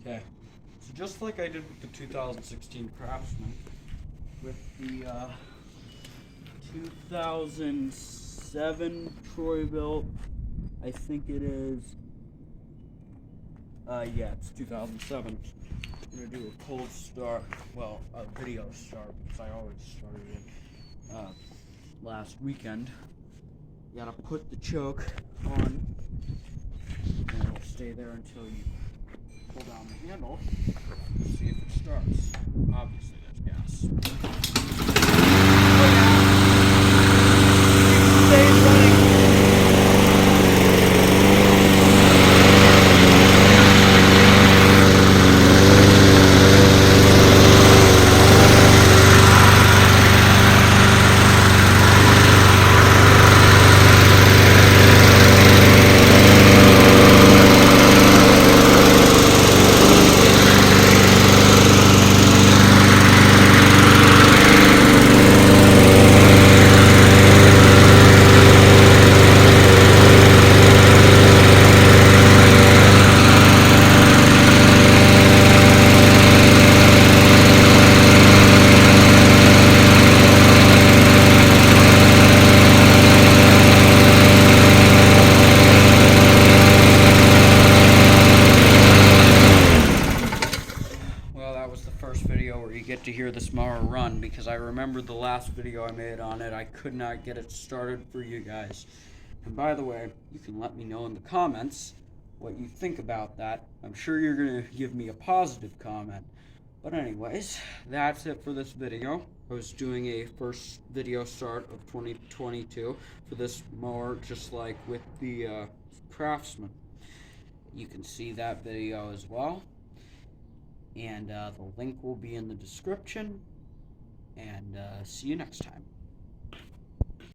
Okay, so just like I did with the 2016 Craftsman, with the 2007 Troy-Bilt, I think it is, yeah, it's 2007. I'm gonna do a cold start, well, a video start, because I always started it last weekend. You gotta put the choke on, and it'll stay there until you pull down the handle to see if it starts. Obviously, there's gas. Stays running. That was the first video where you get to hear this mower run, because I remember the last video I made on it, I could not get it started for you guys. And by the way, you can let me know in the comments what you think about that. I'm sure you're going to give me a positive comment. But anyways, that's it for this video. I was doing a first video start of 2022 for this mower, just like with the Craftsman. You can see that video as well. And the link will be in the description. And see you next time.